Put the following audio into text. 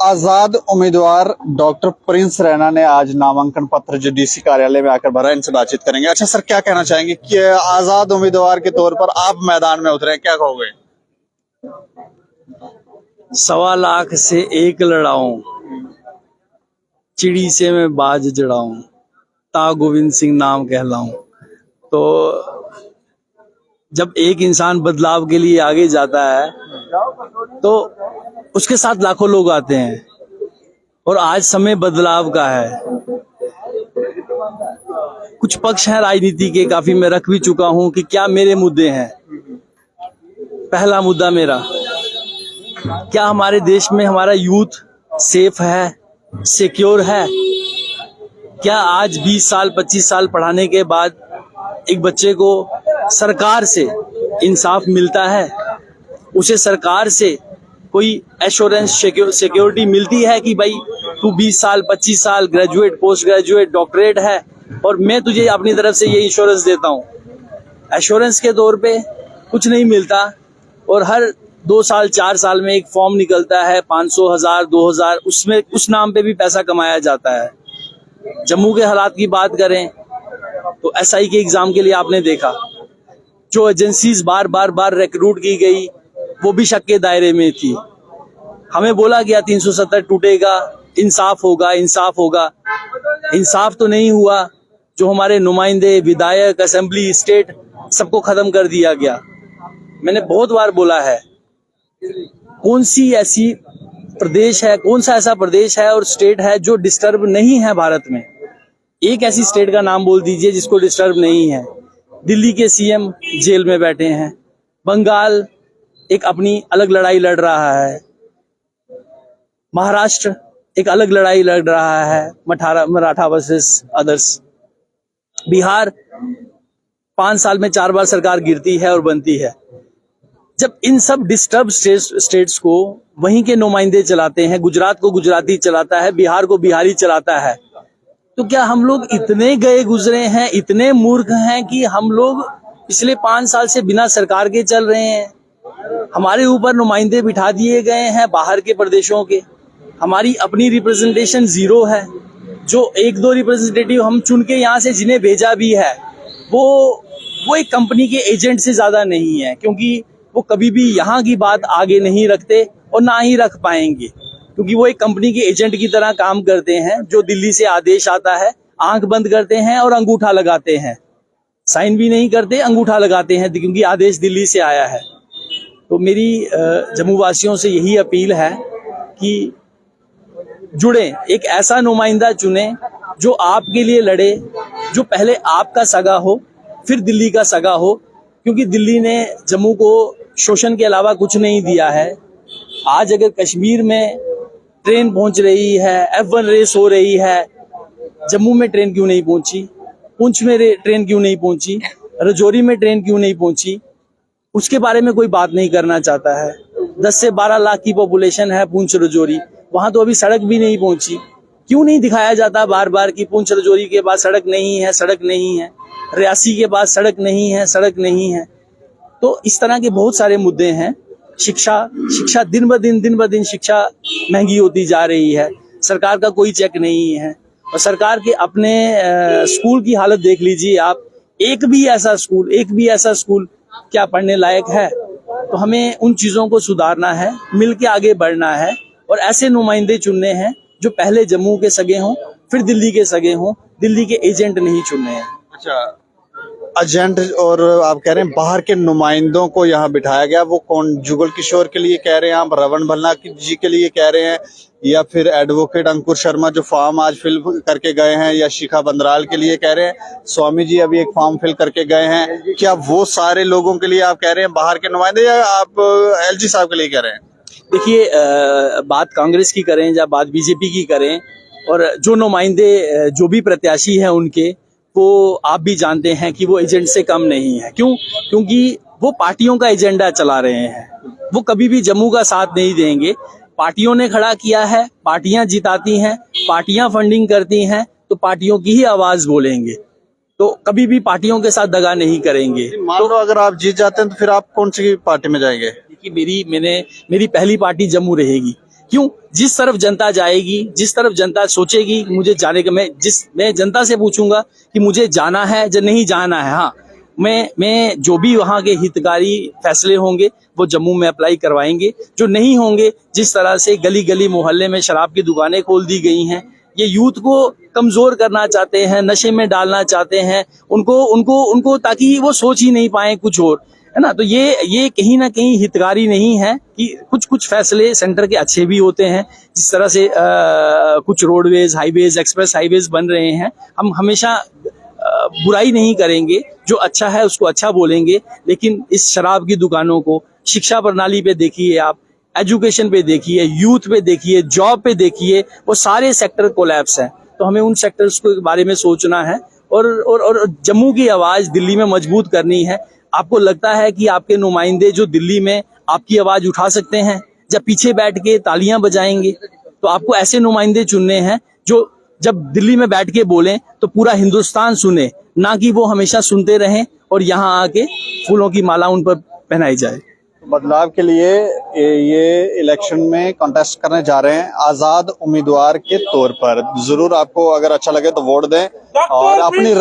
आजाद उम्मीदवार doctor Prince Raina ने आज नामांकन पत्र जो डीसी कार्यालय में आकर भरा, इनसे बातचीत करेंगे। अच्छा सर, क्या कहना चाहेंगे कि आजाद उम्मीदवार के तौर पर आप मैदान में उतरे, क्या कहोगे? 1.25 लाख से एक लड़ाऊं, चिड़ी से मैं बाज जड़ाऊं, ता गोविंद सिंह नाम कहलाऊं। तो जब एक इंसान बदलाव के लिए आगे जाता है तो उसके साथ लाखों लोग आते हैं, और आज समय बदलाव का है। कुछ पक्ष हैं राजनीति के, काफी मैं रख भी चुका हूं कि क्या मेरे मुद्दे हैं। पहला मुद्दा मेरा, क्या हमारे देश में हमारा यूथ सेफ है, सिक्योर है? क्या आज 20 साल 25 साल पढ़ाने के बाद एक बच्चे को सरकार से इंसाफ मिलता है? उसे सरकार से कोई एश्योरेंस सिक्योरिटी मिलती है कि भाई तू 20 साल 25 साल ग्रेजुएट, पोस्ट ग्रेजुएट, डॉक्टरेट है और मैं तुझे अपनी तरफ से ये इंश्योरेंस देता हूँ? एश्योरेंस के तौर पे कुछ नहीं मिलता, और हर 2 साल 4 साल में एक फॉर्म निकलता है, 500, 1000, 2000, उसमें उस नाम पे भी पैसा कमाया जाता है। जम्मू के हालात की बात करें तो एसआई के एग्जाम के लिए आपने देखा, जो एजेंसीज बार बार रिक्रूट की गई वो भी शक के दायरे में थी। हमें बोला गया 370 टूटेगा, इंसाफ होगा, इंसाफ होगा। इंसाफ तो नहीं हुआ। जो हमारे नुमाइंदे, विधायक, असेंबली, स्टेट, सबको खत्म कर दिया गया। मैंने बहुत बार बोला है, कौन सी ऐसी प्रदेश है, कौन सा ऐसा प्रदेश है और स्टेट है जो डिस्टर्ब नहीं है भारत में? एक ऐसी स्टेट का नाम बोल दीजिए जिसको डिस्टर्ब नहीं है। दिल्ली के सीएम जेल में बैठे हैं, बंगाल एक अपनी अलग लड़ाई लड़ रहा है, महाराष्ट्र एक अलग लड़ाई लड़ रहा है, मराठा वर्सेस अदर्स, बिहार 5 साल में 4 बार सरकार गिरती है और बनती है। जब इन सब डिस्टर्ब स्टेट्स को वहीं के नुमाइंदे चलाते हैं, गुजरात को गुजराती चलाता है, बिहार को बिहारी चलाता है, तो क्या हम लोग इतने गए गुजरे हैं, इतने मूर्ख हैं कि हम लोग पिछले 5 साल से बिना सरकार के चल रहे हैं? हमारे ऊपर नुमाइंदे बिठा दिए गए हैं बाहर के प्रदेशों के, हमारी अपनी रिप्रेजेंटेशन जीरो है। जो 1-2 रिप्रेजेंटेटिव हम चुन के यहाँ से जिन्हें भेजा भी है, वो एक कंपनी के एजेंट से ज्यादा नहीं है, क्योंकि वो कभी भी यहाँ की बात आगे नहीं रखते और ना ही रख पाएंगे, क्योंकि वो एक कंपनी के एजेंट की तरह काम करते हैं। जो दिल्ली से आदेश आता है, आंख बंद करते हैं और अंगूठा लगाते हैं, साइन भी नहीं करते, अंगूठा लगाते हैं, क्योंकि आदेश दिल्ली से आया है। तो मेरी जम्मू वासियों से यही अपील है कि जुड़े, एक ऐसा नुमाइंदा चुने जो आपके लिए लड़े, जो पहले आपका सगा हो फिर दिल्ली का सगा हो, क्योंकि दिल्ली ने जम्मू को शोषण के अलावा कुछ नहीं दिया है। आज अगर कश्मीर में ट्रेन पहुंच रही है, F1 रेस हो रही है, जम्मू में ट्रेन क्यों नहीं पहुंची? पुंछ में ट्रेन क्यों नहीं पहुंची? राजौरी में ट्रेन क्यों नहीं पहुंची? उसके बारे में कोई बात नहीं करना चाहता है। 10 से 12 लाख की पॉपुलेशन है पुंछ राजौरी, वहां तो अभी सड़क भी नहीं पहुंची। क्यों नहीं दिखाया जाता बार बार कि पुंछ राजौरी के पास सड़क नहीं है, सड़क नहीं है, रियासी के पास सड़क नहीं है, सड़क नहीं है? तो इस तरह के बहुत सारे मुद्दे हैं। शिक्षा दिन ब दिन शिक्षा महंगी होती जा रही है, सरकार का कोई चेक नहीं है। और सरकार के अपने स्कूल की हालत देख लीजिए आप, एक भी ऐसा स्कूल क्या पढ़ने लायक है? तो हमें उन चीजों को सुधारना है, मिलके आगे बढ़ना है, और ऐसे नुमाइंदे चुनने हैं जो पहले जम्मू के सगे हों फिर दिल्ली के सगे हों, दिल्ली के एजेंट नहीं चुनने हैं। अच्छा, एजेंट, और आप कह रहे हैं बाहर के नुमाइंदों को यहाँ बिठाया गया, वो कौन? जुगल किशोर के लिए कह रहे हैं आप, रवण भल्ला जी के लिए कह रहे हैं, या फिर एडवोकेट अंकुर शर्मा जो फॉर्म आज फिल करके गए हैं, या शिखा बंदराल के लिए कह रहे हैं? स्वामी जी अभी एक फॉर्म फिल करके गए हैं, क्या वो सारे लोगों के लिए आप कह रहे हैं बाहर के नुमाइंदे, या आप एलजी साहब के लिए कह रहे हैं? देखिए, बात कांग्रेस की करें या बात बीजेपी की करें, और जो नुमाइंदे जो भी प्रत्याशी हैं उनके, वो आप भी जानते हैं कि वो एजेंट से कम नहीं है। क्यों? क्योंकि वो पार्टियों का एजेंडा चला रहे हैं, वो कभी भी जम्मू का साथ नहीं देंगे। पार्टियों ने खड़ा किया है, पार्टियां जिताती हैं, पार्टियां फंडिंग करती हैं, तो पार्टियों की ही आवाज बोलेंगे, तो कभी भी पार्टियों के साथ दगा नहीं करेंगे। मान लो अगर आप जीत जाते हैं तो फिर आप कौन सी पार्टी में जाएंगे? कि मेरी पहली पार्टी जम्मू रहेगी। क्यों? जिस तरफ जनता जाएगी, जिस तरफ जनता सोचेगी मुझे जाने का, मैं जनता से पूछूंगा कि मुझे जाना है या नहीं जाना है। हाँ, मैं जो भी वहाँ के हितकारी फैसले होंगे वो जम्मू में अप्लाई करवाएंगे। जो नहीं होंगे, जिस तरह से गली गली मोहल्ले में शराब की दुकानें खोल दी गई हैं, ये यूथ को कमजोर करना चाहते हैं, नशे में डालना चाहते हैं, उनको ताकि वो सोच ही नहीं पाए कुछ और, है ना। तो ये कहीं ना कहीं हितकारी नहीं है कि कुछ फैसले सेंटर के अच्छे भी होते हैं। जिस तरह से कुछ रोडवेज, हाईवेज, एक्सप्रेस हाईवेज बन रहे हैं, हम हमेशा बुराई नहीं करेंगे, जो अच्छा है उसको अच्छा बोलेंगे। लेकिन इस शराब की दुकानों को शिक्षा प्रणाली पे देखिए, आप एजुकेशन पे देखिए, यूथ पे देखिए, जॉब पे देखिए, वो सारे सेक्टर कोलैप्स हैं। तो हमें उन सेक्टर्स के बारे में सोचना है और जम्मू की आवाज दिल्ली में मजबूत करनी है। आपको लगता है कि आपके नुमाइंदे जो दिल्ली में आपकी आवाज उठा सकते हैं, जब पीछे बैठ के तालियां बजाएंगे? तो आपको ऐसे नुमाइंदे चुनने हैं जो जब दिल्ली में बैठ के बोलें तो पूरा हिंदुस्तान सुने, ना कि वो हमेशा सुनते रहें और यहाँ आके फूलों की माला उन पर पहनाई जाए। बदलाव के लिए ये इलेक्शन में कॉन्टेस्ट करने जा रहे हैं आजाद उम्मीदवार के तौर पर। जरूर आपको अगर अच्छा लगे तो वोट दें और अपनी